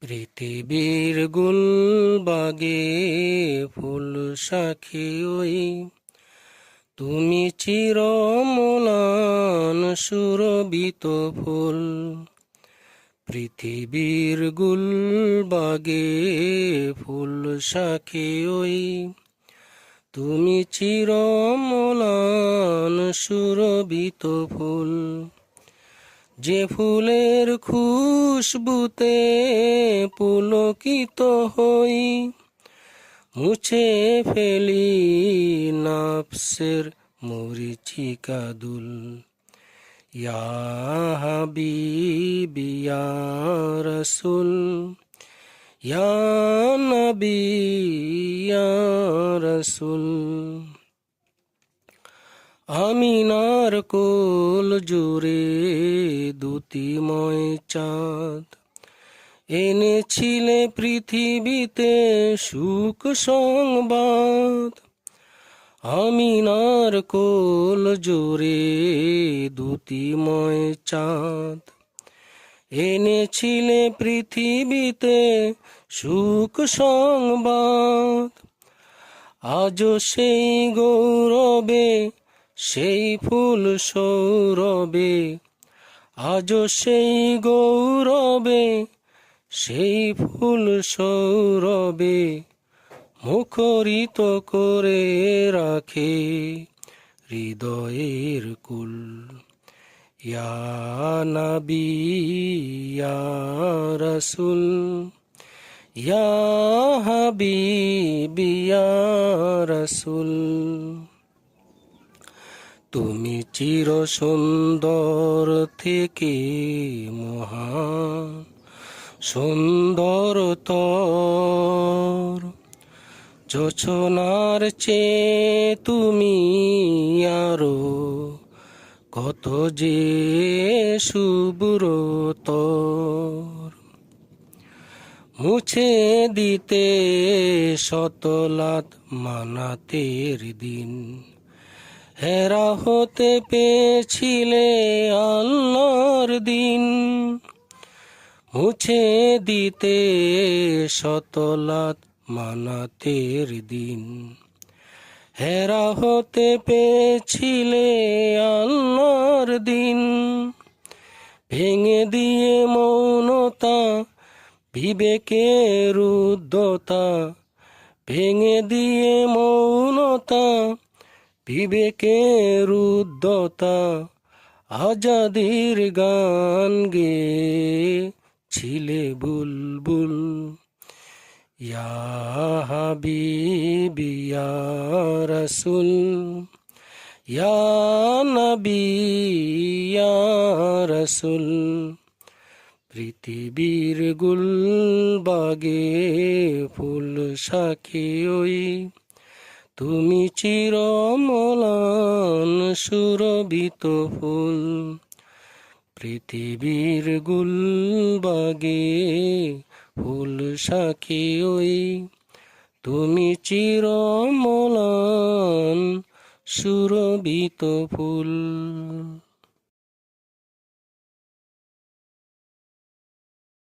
পৃথিবীর গুলবাগে ফুল সাখী ওই, তুমি চিরমলান সুরভিত ফুল। পৃথিবীর গুলবাগে ফুল সাখী ওই, তুমি চিরমলান সুরভিত ফুল। যে ফুলের খুশবুতে পুলকিত হই, মুছে ফেলি নফসের মরিচিকা দুল। ইয়া হাবিবি ইয়া রাসূল, ইয়া নবী ইয়া রাসূল। আমিনার কোল জুড়ে দ্যুতিময় চাঁদ, এনেছিলে পৃথিবীতে সুখ সংবাদ। আমিনার কোল জুড়ে দ্যুতিময় চাঁদ, এনেছিলে পৃথিবীতে সুখ সংবাদ। আজও সেই গৌরবে সেই ফুল সৌরবে, আজও সেই গৌরবে সেই ফুল সৌরবে, মুখরিত করে রাখে হৃদয়ের কুল। ইয়া নবী ইয়া রাসূল, ইয়া হাবিবি ইয়া রাসূল। তুমি চির সুন্দর থেকে মহান সুন্দরতর, জোছনার চেয়ে তুমি আরো কত যে শুভ্রতর। মুছে দিতে শতলাত মানাতের দিন, হেরা হতে পেয়েছিলে আল্লাহর দিন। মুছে দিতে শতলাত মানাতের দিন, হেরা হতে পেয়েছিলে আল্লাহর দিন। ভেঙে দিয়ে মৌনতা বিবেকের উদ্ধতা, ভেঙে দিয়ে মৌনতা বিবেকের উদ্ধতা। আজাদির গান গেয়েছিলে বুলবুল। ইয়া হাবিবি ইয়া রাসূল, ইয়া নবী ইয়া রাসূল। পৃথিবীর গুলবাগে ফুল সাখী ওই, তুমি চিরমলান সুরভিত ফুল। পৃথিবীর গুলবাগে ফুল সাখী ওই, তুমি চিরমলান সুরভিত ফুল।